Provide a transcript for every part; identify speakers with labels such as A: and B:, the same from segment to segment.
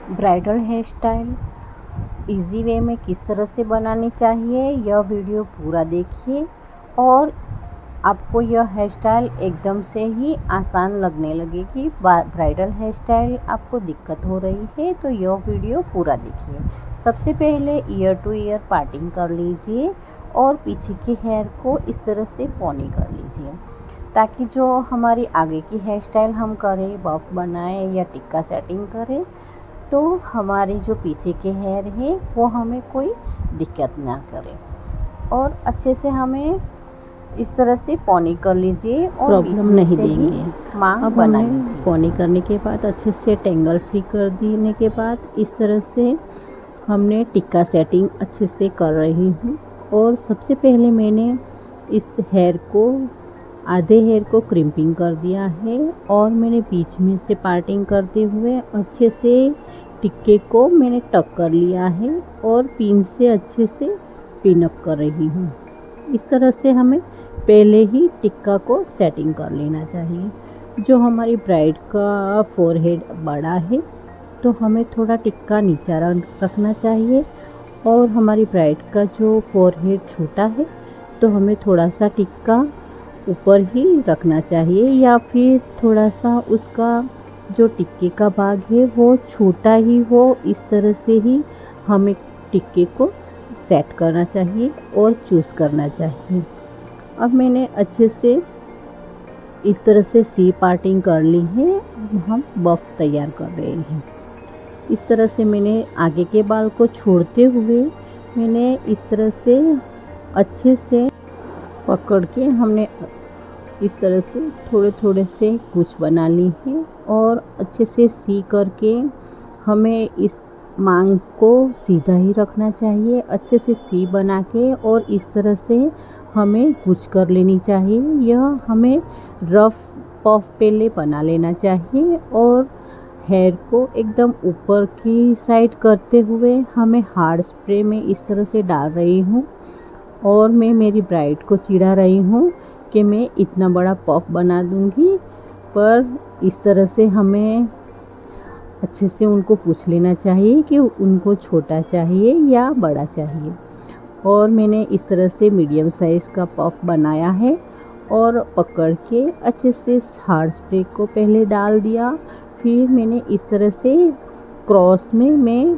A: Bridal hair style easy way में किस तरह से बनानी चाहिए, यह वीडियो पूरा देखिए और आपको यह हेयर स्टाइल एकदम से ही आसान लगने लगेगी। ब्राइडल हेयर स्टाइल आपको दिक्कत हो रही है तो यह वीडियो पूरा देखिए। सबसे पहले ईयर टू ईयर पार्टिंग कर लीजिए और पीछे के हेयर को इस तरह से पोनी कर लीजिए, ताकि जो हमारी आगे की हेयर स्टाइल हम करें, बफ बनाएं या टिक्का सेटिंग करें, तो हमारे जो पीछे के हेयर है वो हमें कोई दिक्कत ना करे। और अच्छे से हमें इस तरह से पोनी कर लीजिए और बीच
B: प्रॉब्लम
A: में
B: नहीं
A: से ही
B: देंगे।
A: मांग
B: अब
A: बना
B: हमने
A: लीजिए।
B: पोनी करने के बाद अच्छे से टेंगल फ्री कर देने के बाद इस तरह से हमने टिक्का सेटिंग अच्छे से कर रही हूँ। और सबसे पहले मैंने इस आधे हेयर को क्रिम्पिंग कर दिया है और मैंने बीच में से पार्टिंग करते हुए अच्छे से टिक्के को मैंने टक कर लिया है और पिन से अच्छे से पिन अप कर रही हूँ। इस तरह से हमें पहले ही टिक्का को सेटिंग कर लेना चाहिए। जो हमारी ब्राइड का फोरहेड बड़ा है तो हमें थोड़ा टिक्का नीचा रखना चाहिए, और हमारी ब्राइड का जो फोरहेड छोटा है तो हमें थोड़ा सा टिक्का ऊपर ही रखना चाहिए, या फिर थोड़ा सा उसका जो टिक्के का भाग है वो छोटा ही हो। इस तरह से ही हमें टिक्के को सेट करना चाहिए और चूज़ करना चाहिए। अब मैंने अच्छे से इस तरह से सी पार्टिंग कर ली है। हम बफ तैयार कर रहे हैं। इस तरह से मैंने आगे के बाल को छोड़ते हुए मैंने इस तरह से अच्छे से पकड़ के हमने इस तरह से थोड़े थोड़े से कुछ बना ली है और अच्छे से सी करके हमें इस मांग को सीधा ही रखना चाहिए। अच्छे से सी बना के और इस तरह से हमें कुछ कर लेनी चाहिए। यह हमें रफ पफ पहले बना लेना चाहिए और हेयर को एकदम ऊपर की साइड करते हुए हमें हार्ड स्प्रे में इस तरह से डाल रही हूँ। और मैं मेरी ब्राइड को चिढ़ा रही हूँ कि मैं इतना बड़ा पफ बना दूँगी, पर इस तरह से हमें अच्छे से उनको पूछ लेना चाहिए कि उनको छोटा चाहिए या बड़ा चाहिए। और मैंने इस तरह से मीडियम साइज़ का पफ बनाया है और पकड़ के अच्छे से हार्ड स्प्रे को पहले डाल दिया। फिर मैंने इस तरह से क्रॉस में मैं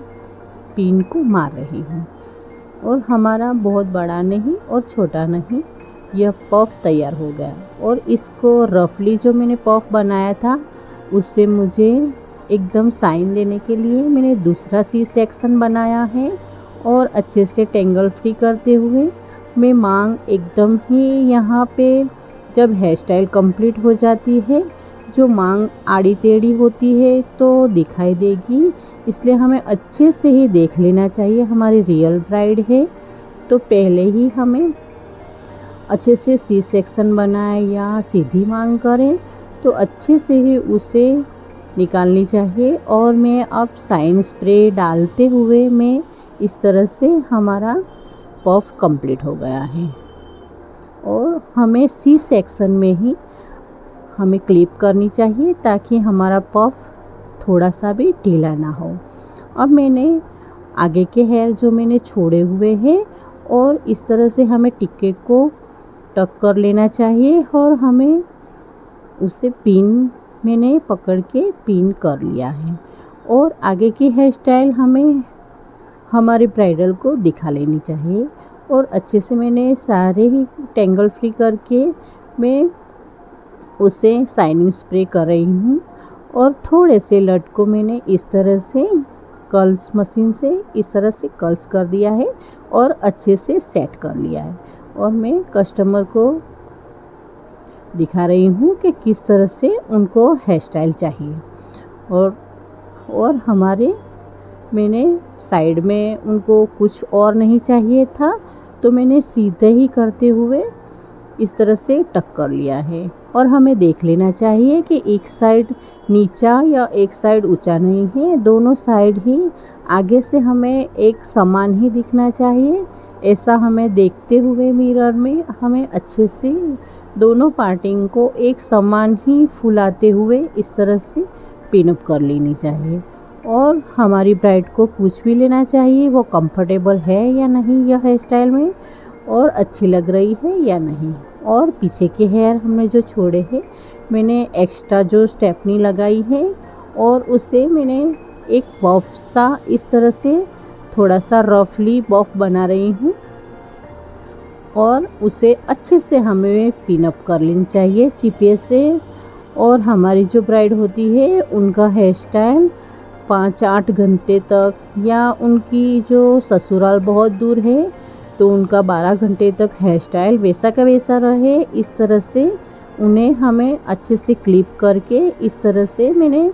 B: पिन को मार रही हूँ, और हमारा बहुत बड़ा नहीं और छोटा नहीं, यह पफ तैयार हो गया। और इसको रफली जो मैंने पफ बनाया था उससे मुझे एकदम साइन देने के लिए मैंने दूसरा सी सेक्शन बनाया है और अच्छे से टेंगल फ्री करते हुए मैं मांग एकदम ही यहाँ पे जब हेयर स्टाइल कंप्लीट हो जाती है, जो मांग आड़ी टेढ़ी होती है तो दिखाई देगी, इसलिए हमें अच्छे से ही देख लेना चाहिए। हमारी रियल ब्राइड है तो पहले ही हमें अच्छे से सी सेक्शन बनाए या सीधी मांग करें तो अच्छे से ही उसे निकालनी चाहिए। और मैं अब साइन स्प्रे डालते हुए मैं इस तरह से हमारा पफ कंप्लीट हो गया है। और हमें सी सेक्शन में ही हमें क्लिप करनी चाहिए ताकि हमारा पफ थोड़ा सा भी ढीला ना हो। अब मैंने आगे के हेयर जो मैंने छोड़े हुए हैं और इस तरह से हमें टिक्के को टक कर लेना चाहिए और हमें उसे पिन मैंने पकड़ के पिन कर लिया है। और आगे की हेयर स्टाइल हमें हमारे ब्राइडल को दिखा लेनी चाहिए। और अच्छे से मैंने सारे ही टेंगल फ्री करके मैं उसे शाइनिंग स्प्रे कर रही हूँ। और थोड़े से लट को मैंने इस तरह से कर्ल्स मशीन से इस तरह से कर्ल्स कर दिया है और अच्छे से सेट कर लिया है। और मैं कस्टमर को दिखा रही हूँ कि किस तरह से उनको हेयर स्टाइल चाहिए। और हमारे मैंने साइड में उनको कुछ और नहीं चाहिए था तो मैंने सीधे ही करते हुए इस तरह से टक कर लिया है। और हमें देख लेना चाहिए कि एक साइड नीचा या एक साइड ऊंचा नहीं है, दोनों साइड ही आगे से हमें एक समान ही दिखना चाहिए। ऐसा हमें देखते हुए मिरर में हमें अच्छे से दोनों पार्टिंग को एक समान ही फुलाते हुए इस तरह से पिन अप कर लेनी चाहिए। और हमारी ब्राइड को पूछ भी लेना चाहिए वो कंफर्टेबल है या नहीं यह हेयर स्टाइल में, और अच्छी लग रही है या नहीं। और पीछे के हेयर हमने जो छोड़े हैं, मैंने एक्स्ट्रा जो स्टेपनी लगाई है और उसे मैंने एक बफ सा इस तरह से थोड़ा सा रफली बफ बना रही हूँ, और उसे अच्छे से हमें पिन अप कर लेनी चाहिए चिपिए से। और हमारी जो ब्राइड होती है उनका हेयर स्टाइल 5-8 घंटे तक, या उनकी जो ससुराल बहुत दूर है तो उनका 12 घंटे तक हेयर स्टाइल वैसा का वैसा रहे, इस तरह से उन्हें हमें अच्छे से क्लिप करके इस तरह से मैंने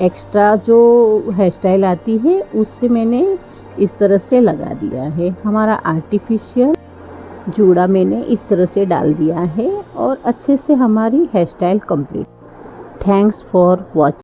B: एक्स्ट्रा जो हेयर स्टाइल आती है उससे मैंने इस तरह से लगा दिया है। हमारा आर्टिफिशियल जूड़ा मैंने इस तरह से डाल दिया है और अच्छे से हमारी hair style complete. Thanks for watching.